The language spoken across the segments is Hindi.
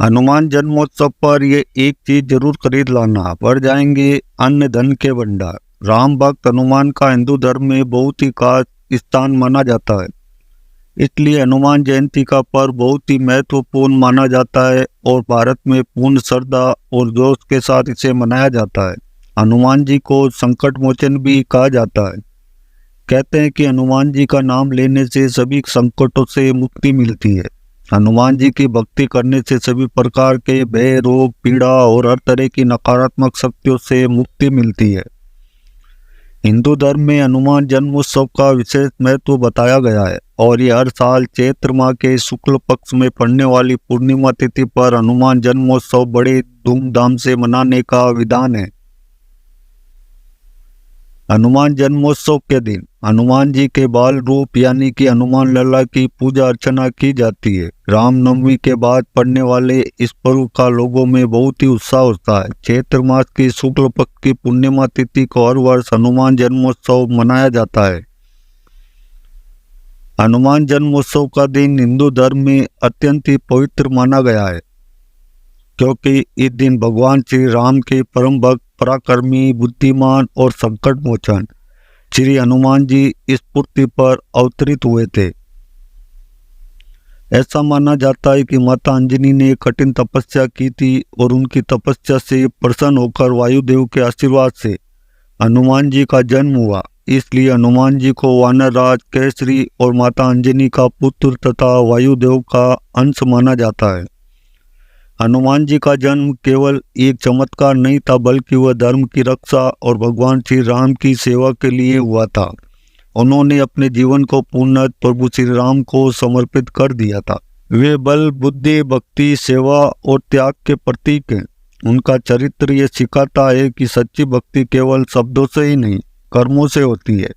हनुमान जन्मोत्सव पर ये एक चीज जरूर खरीद लाना, बढ़ जाएंगे अन्न धन के भंडार। राम भक्त हनुमान का हिंदू धर्म में बहुत ही खास स्थान माना जाता है। इसलिए हनुमान जयंती का पर्व बहुत ही महत्वपूर्ण माना जाता है और भारत में पूर्ण श्रद्धा और जोश के साथ इसे मनाया जाता है। हनुमान जी को संकट मोचन भी कहा जाता है। कहते हैं कि हनुमान जी का नाम लेने से सभी संकटों से मुक्ति मिलती है। हनुमान जी की भक्ति करने से सभी प्रकार के भय, रोग, पीड़ा और हर तरह की नकारात्मक शक्तियों से मुक्ति मिलती है। हिंदू धर्म में हनुमान जन्मोत्सव का विशेष महत्व बताया गया है और ये हर साल चैत्र माह के शुक्ल पक्ष में पड़ने वाली पूर्णिमा तिथि पर हनुमान जन्मोत्सव बड़े धूमधाम से मनाने का विधान है। हनुमान जन्मोत्सव के दिन हनुमान जी के बाल रूप यानी कि हनुमान लला की पूजा अर्चना की जाती है। रामनवमी के बाद पड़ने वाले इस पर्व का लोगों में बहुत ही उत्साह होता है। चैत्र मास की शुक्ल पक्ष की पूर्णिमा तिथि को हर वर्ष हनुमान जन्मोत्सव मनाया जाता है। हनुमान जन्मोत्सव का दिन हिंदू धर्म में अत्यंत ही पवित्र माना गया है, क्योंकि इस दिन भगवान श्री राम के परम भक्त, पराक्रमी, बुद्धिमान और संकट मोचन श्री हनुमान जी इस पृथ्वी पर अवतरित हुए थे। ऐसा माना जाता है कि माता अंजनी ने कठिन तपस्या की थी और उनकी तपस्या से प्रसन्न होकर वायुदेव के आशीर्वाद से हनुमान जी का जन्म हुआ। इसलिए हनुमान जी को वानरराज केसरी और माता अंजनी का पुत्र तथा वायुदेव का अंश माना जाता है। हनुमान जी का जन्म केवल एक चमत्कार नहीं था, बल्कि वह धर्म की रक्षा और भगवान श्री राम की सेवा के लिए हुआ था। उन्होंने अपने जीवन को पूर्ण प्रभु श्री राम को समर्पित कर दिया था। वे बल, बुद्धि, भक्ति, सेवा और त्याग के प्रतीक हैं। उनका चरित्र ये सिखाता है कि सच्ची भक्ति केवल शब्दों से ही नहीं, कर्मों से होती है।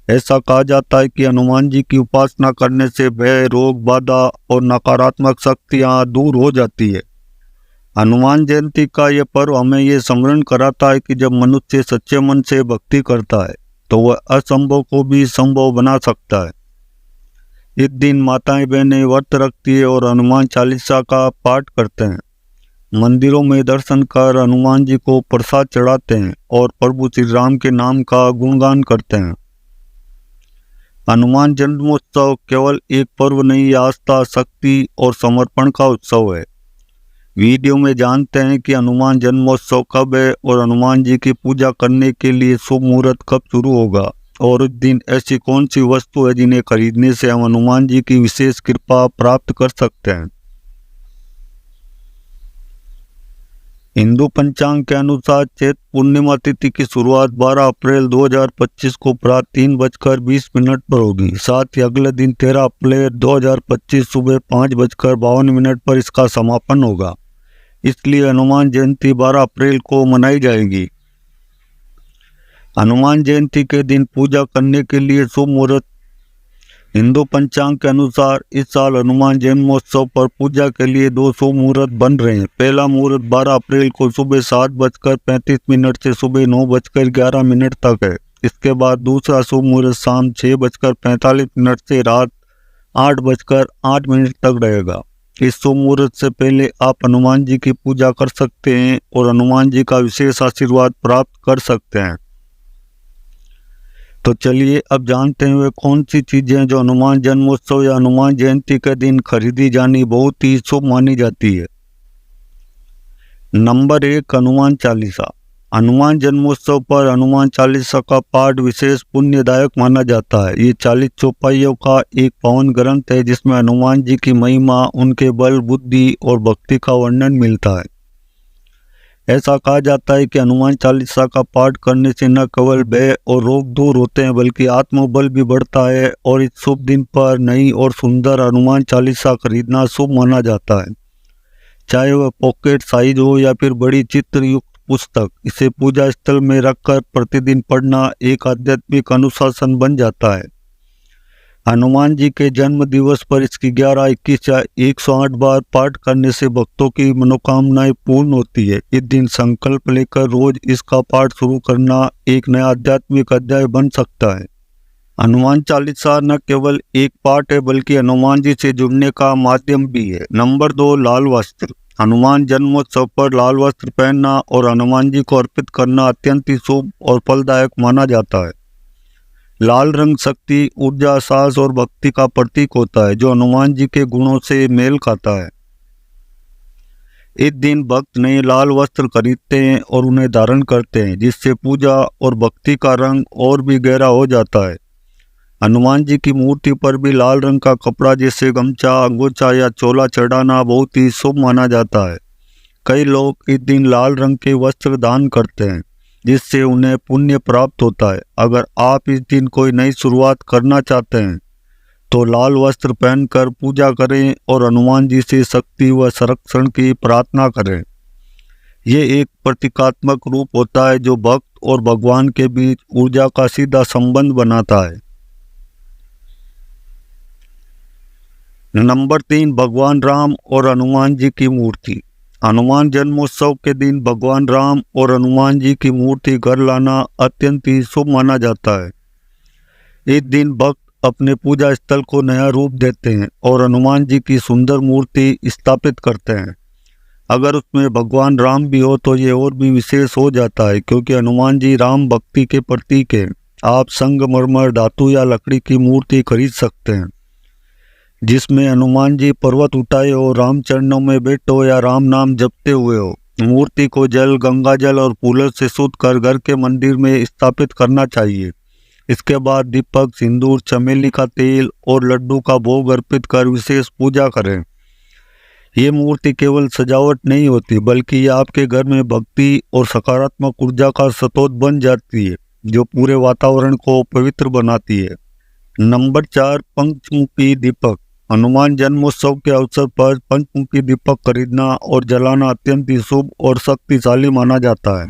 ऐसा कहा जाता है कि हनुमान जी की उपासना करने से भय, रोग, बाधा और नकारात्मक शक्तियां दूर हो जाती है। हनुमान जयंती का यह पर्व हमें यह स्मरण कराता है कि जब मनुष्य सच्चे मन से भक्ति करता है तो वह असंभव को भी संभव बना सकता है। इस दिन माताएं बहनें व्रत रखती है और हनुमान चालीसा का पाठ करते हैं। मंदिरों में दर्शन कर हनुमान जी को प्रसाद चढ़ाते हैं और प्रभु श्री राम के नाम का गुणगान करते हैं। हनुमान जन्मोत्सव केवल एक पर्व नहीं, आस्था, शक्ति और समर्पण का उत्सव है। वीडियो में जानते हैं कि हनुमान जन्मोत्सव कब है और हनुमान जी की पूजा करने के लिए शुभ मुहूर्त कब शुरू होगा और उस दिन ऐसी कौन सी वस्तु है जिन्हें खरीदने से हम हनुमान जी की विशेष कृपा प्राप्त कर सकते हैं। हिंदू पंचांग के अनुसार चैत्र पूर्णिमा तिथि की शुरुआत 12 अप्रैल 2025 को प्रातः 3:20 पर होगी। साथ ही अगले दिन 13 अप्रैल 2025 सुबह 5:52 पर इसका समापन होगा। इसलिए हनुमान जयंती 12 अप्रैल को मनाई जाएगी। हनुमान जयंती के दिन पूजा करने के लिए शुभ मुहूर्त। हिंदू पंचांग के अनुसार इस साल हनुमान जन्मोत्सव पर पूजा के लिए 2 शुभ मुहूर्त बन रहे हैं। पहला मुहूर्त 12 अप्रैल को सुबह 7:35 से सुबह 9:11 तक है। इसके बाद दूसरा शुभ मुहूर्त शाम 6:45 से रात 8:08 तक रहेगा। इस शुभ मुहूर्त से पहले आप हनुमान जी की पूजा कर सकते हैं और हनुमान जी का विशेष आशीर्वाद प्राप्त कर सकते हैं। तो चलिए अब जानते हैं वे कौन सी चीजें जो हनुमान जन्मोत्सव या हनुमान जयंती के दिन खरीदी जानी बहुत ही शुभ मानी जाती है। नंबर 1, हनुमान चालीसा। हनुमान जन्मोत्सव पर हनुमान चालीसा का पाठ विशेष पुण्यदायक माना जाता है। ये 40 चौपाइयों का एक पावन ग्रंथ है जिसमें हनुमान जी की महिमा, उनके बल, बुद्धि और भक्ति का वर्णन मिलता है। ऐसा कहा जाता है कि हनुमान चालीसा का पाठ करने से न केवल भय और रोग दूर होते हैं बल्कि आत्मबल भी बढ़ता है और इस शुभ दिन पर नई और सुंदर हनुमान चालीसा खरीदना शुभ माना जाता है। चाहे वह पॉकेट साइज हो या फिर बड़ी चित्र युक्त पुस्तक, इसे पूजा स्थल में रखकर प्रतिदिन पढ़ना एक आध्यात्मिक अनुशासन बन जाता है। हनुमान जी के जन्म दिवस पर इसकी 11, 21 या 108 बार पाठ करने से भक्तों की मनोकामनाएं पूर्ण होती है। इस दिन संकल्प लेकर रोज इसका पाठ शुरू करना एक नया आध्यात्मिक अध्याय बन सकता है। हनुमान चालीसा न केवल एक पाठ है बल्कि हनुमान जी से जुड़ने का माध्यम भी है। नंबर 2, लाल वस्त्र। हनुमान जन्मोत्सव पर लाल वस्त्र पहनना और हनुमान जी को अर्पित करना अत्यंत ही शुभ और फलदायक माना जाता है। लाल रंग शक्ति, ऊर्जा, साहस और भक्ति का प्रतीक होता है जो हनुमान जी के गुणों से मेल खाता है। इस दिन भक्त नए लाल वस्त्र खरीदते हैं और उन्हें धारण करते हैं, जिससे पूजा और भक्ति का रंग और भी गहरा हो जाता है। हनुमान जी की मूर्ति पर भी लाल रंग का कपड़ा जैसे गमछा, अंगोछा या चोला चढ़ाना बहुत ही शुभ माना जाता है। कई लोग इस दिन लाल रंग के वस्त्र दान करते हैं, जिससे उन्हें पुण्य प्राप्त होता है। अगर आप इस दिन कोई नई शुरुआत करना चाहते हैं तो लाल वस्त्र पहनकर पूजा करें और हनुमान जी से शक्ति व संरक्षण की प्रार्थना करें। ये एक प्रतीकात्मक रूप होता है जो भक्त और भगवान के बीच ऊर्जा का सीधा संबंध बनाता है। नंबर 3, भगवान राम और हनुमान जी की मूर्ति। हनुमान जन्मोत्सव के दिन भगवान राम और हनुमान जी की मूर्ति घर लाना अत्यंत ही शुभ माना जाता है। इस दिन भक्त अपने पूजा स्थल को नया रूप देते हैं और हनुमान जी की सुंदर मूर्ति स्थापित करते हैं। अगर उसमें भगवान राम भी हो तो ये और भी विशेष हो जाता है, क्योंकि हनुमान जी राम भक्ति के प्रतीक हैं। आप संगमरमर, धातु या लकड़ी की मूर्ति खरीद सकते हैं जिसमें हनुमान जी पर्वत उठाए हो, राम चरणों में बैठे हो या राम नाम जपते हुए हो। मूर्ति को जल, गंगा जल और फूलों से शुद्ध कर घर के मंदिर में स्थापित करना चाहिए। इसके बाद दीपक, सिंदूर, चमेली का तेल और लड्डू का भोग अर्पित कर विशेष पूजा करें। ये मूर्ति केवल सजावट नहीं होती बल्कि ये आपके घर में भक्ति और सकारात्मक ऊर्जा का स्रोत बन जाती है, जो पूरे वातावरण को पवित्र बनाती है। नंबर 4, पंचमुखी दीपक। हनुमान जन्मोत्सव के अवसर पर पंचमुखी दीपक खरीदना और जलाना अत्यंत ही शुभ और शक्तिशाली माना जाता है।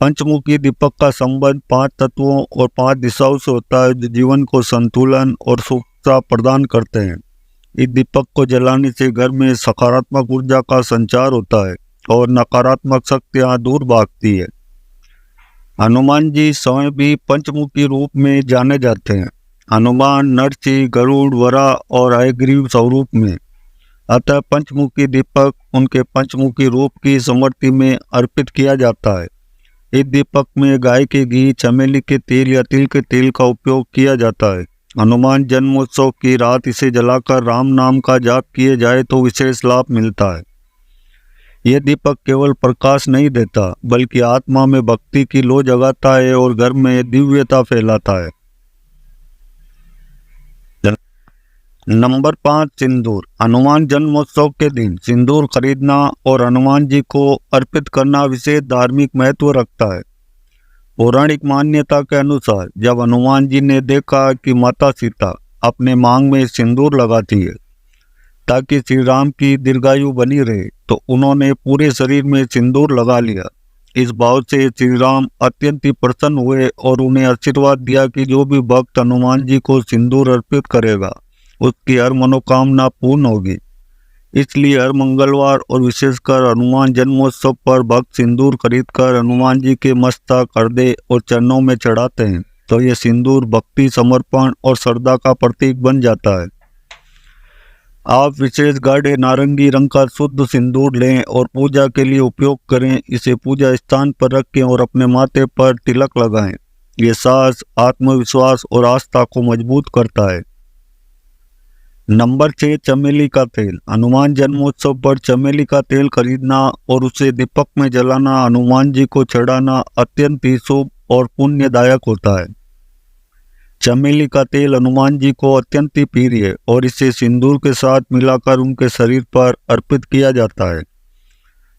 पंचमुखी दीपक का संबंध 5 तत्वों और 5 दिशाओं से होता है जो जीवन को संतुलन और सुखता प्रदान करते हैं। इस दीपक को जलाने से घर में सकारात्मक ऊर्जा का संचार होता है और नकारात्मक शक्तियां दूर भागती है। हनुमान जी स्वयं भी पंचमुखी रूप में जाने जाते हैं। हनुमान, नरसिंह, गरुड़, वराह और हयग्रीव स्वरूप में। अतः पंचमुखी दीपक उनके पंचमुखी रूप की स्मृति में अर्पित किया जाता है। इस दीपक में गाय के घी, चमेली के तेल या तिल के तेल का उपयोग किया जाता है। हनुमान जन्मोत्सव की रात इसे जलाकर राम नाम का जाप किए जाए तो विशेष लाभ मिलता है। यह दीपक केवल प्रकाश नहीं देता बल्कि आत्मा में भक्ति की लौ जगाता है और घर में दिव्यता फैलाता है। नंबर 5, सिंदूर। हनुमान जन्मोत्सव के दिन सिंदूर खरीदना और हनुमान जी को अर्पित करना विशेष धार्मिक महत्व रखता है। पौराणिक मान्यता के अनुसार जब हनुमान जी ने देखा कि माता सीता अपने मांग में सिंदूर लगाती है ताकि श्री राम की दीर्घायु बनी रहे, तो उन्होंने पूरे शरीर में सिंदूर लगा लिया। इस भाव से श्री राम अत्यंत ही प्रसन्न हुए और उन्हें आशीर्वाद दिया कि जो भी भक्त हनुमान जी को सिंदूर अर्पित करेगा उसकी हर मनोकामना पूर्ण होगी। इसलिए हर मंगलवार और विशेषकर हनुमान जन्मोत्सव पर भक्त सिंदूर खरीदकर हनुमान जी के मस्तक, हृदय और चरणों में चढ़ाते हैं, तो ये सिंदूर भक्ति, समर्पण और श्रद्धा का प्रतीक बन जाता है। आप विशेष गाढ़े नारंगी रंग का शुद्ध सिंदूर लें और पूजा के लिए उपयोग करें। इसे पूजा स्थान पर रखें और अपने माथे पर तिलक लगाएं। ये साहस, आत्मविश्वास और आस्था को मजबूत करता है। नंबर 6, चमेली का तेल। हनुमान जन्मोत्सव पर चमेली का तेल खरीदना और उसे दीपक में जलाना, हनुमान जी को चढ़ाना अत्यंत ही शुभ और पुण्यदायक होता है। चमेली का तेल हनुमान जी को अत्यंत ही प्रिय है और इसे सिंदूर के साथ मिलाकर उनके शरीर पर अर्पित किया जाता है।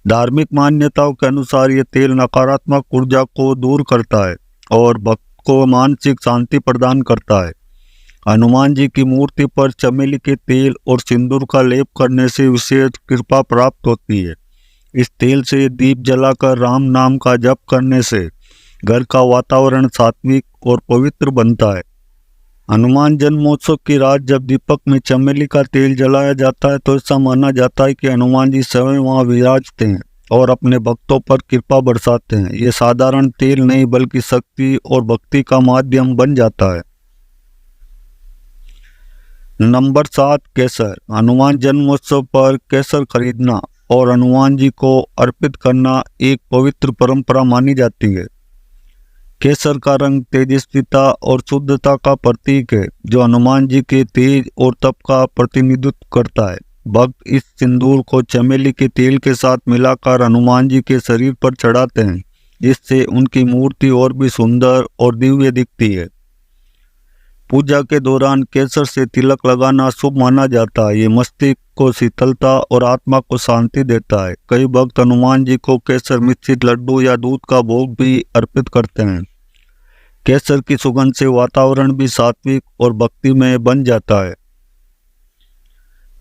धार्मिक मान्यताओं के अनुसार ये तेल नकारात्मक ऊर्जा को दूर करता है और भक्त को मानसिक शांति प्रदान करता है। हनुमान जी की मूर्ति पर चमेली के तेल और सिंदूर का लेप करने से विशेष कृपा प्राप्त होती है। इस तेल से दीप जलाकर राम नाम का जप करने से घर का वातावरण सात्विक और पवित्र बनता है। हनुमान जन्मोत्सव की रात जब दीपक में चमेली का तेल जलाया जाता है तो ऐसा माना जाता है कि हनुमान जी स्वयं वहाँ विराजते हैं और अपने भक्तों पर कृपा बरसाते हैं। ये साधारण तेल नहीं बल्कि शक्ति और भक्ति का माध्यम बन जाता है। नंबर 7, केसर। हनुमान जन्मोत्सव पर केसर खरीदना और हनुमान जी को अर्पित करना एक पवित्र परंपरा मानी जाती है। केसर का रंग तेजस्विता और शुद्धता का प्रतीक है, जो हनुमान जी के तेज और तप का प्रतिनिधित्व करता है। भक्त इस सिंदूर को चमेली के तेल के साथ मिलाकर हनुमान जी के शरीर पर चढ़ाते हैं, जिससे उनकी मूर्ति और भी सुंदर और दिव्य दिखती है। पूजा के दौरान केसर से तिलक लगाना शुभ माना जाता है। ये मस्तिष्क को शीतलता और आत्मा को शांति देता है। कई भक्त हनुमान जी को केसर मिश्रित लड्डू या दूध का भोग भी अर्पित करते हैं। केसर की सुगंध से वातावरण भी सात्विक और भक्तिमय बन जाता है।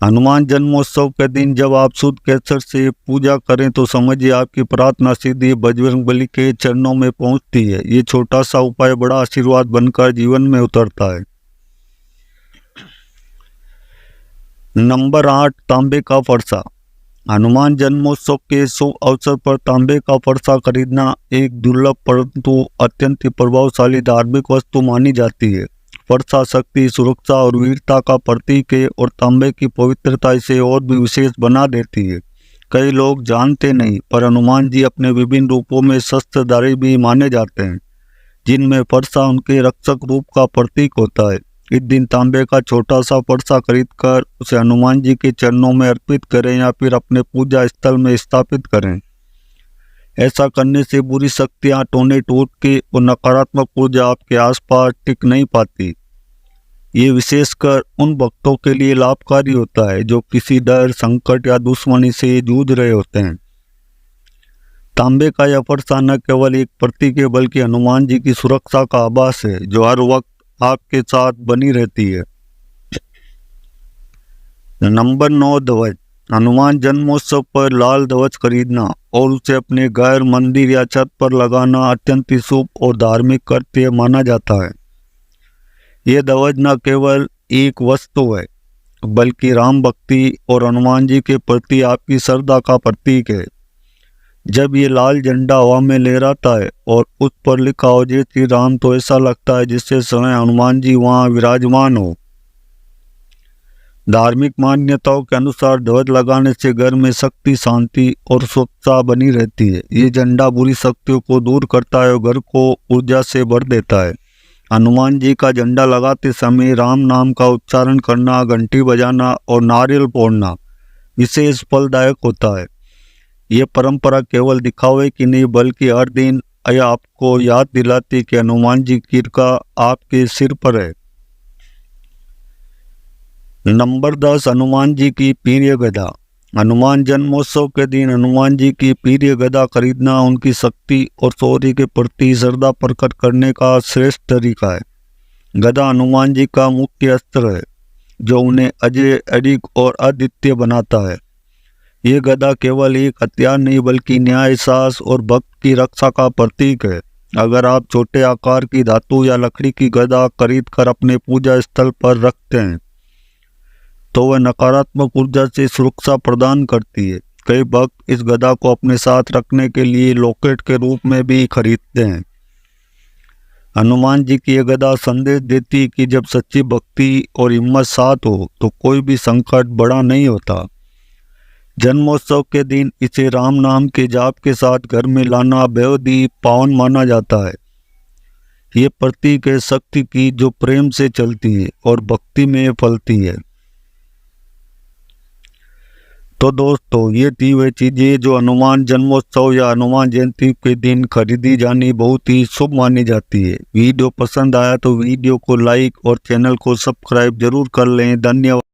हनुमान जन्मोत्सव के दिन जब आप शुद्ध केसर से पूजा करें तो समझिए आपकी प्रार्थना सीधी बजरंगबली के चरणों में पहुंचती है। ये छोटा सा उपाय बड़ा आशीर्वाद बनकर जीवन में उतरता है। नंबर 8, तांबे का फरसा। हनुमान जन्मोत्सव के शुभ अवसर पर तांबे का फरसा खरीदना एक दुर्लभ परंतु अत्यंत प्रभावशाली धार्मिक वस्तु मानी जाती है। फरसा शक्ति, सुरक्षा और वीरता का प्रतीक है और तांबे की पवित्रता इसे और भी विशेष बना देती है। कई लोग जानते नहीं, पर हनुमान जी अपने विभिन्न रूपों में शस्त्रधारी भी माने जाते हैं, जिनमें फरसा उनके रक्षक रूप का प्रतीक होता है। इस दिन तांबे का छोटा सा फरसा खरीदकर उसे हनुमान जी के चरणों में अर्पित करें या फिर अपने पूजा स्थल में स्थापित करें। ऐसा करने से बुरी शक्तियां टोने टूट के और नकारात्मक ऊर्जा आपके आसपास टिक नहीं पाती। ये विशेषकर उन भक्तों के लिए लाभकारी होता है जो किसी डर, संकट या दुश्मनी से जूझ रहे होते हैं। तांबे का यह फरसा न केवल एक प्रतीक है बल्कि हनुमान जी की सुरक्षा का आभास है, जो हर वक्त आपके साथ बनी रहती है। नंबर 9, ध्वज। हनुमान जन्मोत्सव पर लाल ध्वज खरीदना और उसे अपने घर, मंदिर या छत पर लगाना अत्यंत शुभ और धार्मिक कर्तव्य माना जाता है। यह ध्वज न केवल एक वस्तु है बल्कि राम भक्ति और हनुमान जी के प्रति आपकी श्रद्धा का प्रतीक है। जब ये लाल झंडा हवा में लहराता है और उस पर लिखा हो जय श्री राम, तो ऐसा लगता है जिससे स्वयं हनुमान जी वहां विराजमान हो। धार्मिक मान्यताओं के अनुसार ध्वज लगाने से घर में शक्ति, शांति और स्वच्छता बनी रहती है। ये झंडा बुरी शक्तियों को दूर करता है और घर को ऊर्जा से भर देता है। हनुमान जी का झंडा लगाते समय राम नाम का उच्चारण करना, घंटी बजाना और नारियल फोड़ना विशेष फलदायक होता है। ये परंपरा केवल दिखावे की नहीं बल्कि हर दिन यह आपको याद दिलाती कि हनुमान जी की कृपा आपके सिर पर है। नंबर 10, हनुमान जी की प्रिय गदा। हनुमान जन्मोत्सव के दिन हनुमान जी की प्रिय गदा खरीदना उनकी शक्ति और शौर्य के प्रति श्रद्धा प्रकट करने का श्रेष्ठ तरीका है। गदा हनुमान जी का मुख्य अस्त्र है, जो उन्हें अजय, अडिग और अद्वितीय बनाता है। ये गदा केवल एक हथियार नहीं बल्कि न्याय, साहस और भक्त की रक्षा का प्रतीक है। अगर आप छोटे आकार की धातु या लकड़ी की गदा खरीदकर अपने पूजा स्थल पर रखते हैं तो वह नकारात्मक ऊर्जा से सुरक्षा प्रदान करती है। कई भक्त इस गदा को अपने साथ रखने के लिए लॉकेट के रूप में भी खरीदते हैं। हनुमान जी की यह गदा संदेश देती है कि जब सच्ची भक्ति और हिम्मत साथ हो तो कोई भी संकट बड़ा नहीं होता। जन्मोत्सव के दिन इसे राम नाम के जाप के साथ घर में लाना बेहद ही पावन माना जाता है। ये प्रतीक है शक्ति की जो प्रेम से चलती है और भक्ति में फलती है। तो दोस्तों, ये थी वे चीज़ें जो हनुमान जन्मोत्सव या हनुमान जयंती के दिन खरीदी जानी बहुत ही शुभ मानी जाती है। वीडियो पसंद आया तो वीडियो को लाइक और चैनल को सब्सक्राइब जरूर कर लें। धन्यवाद।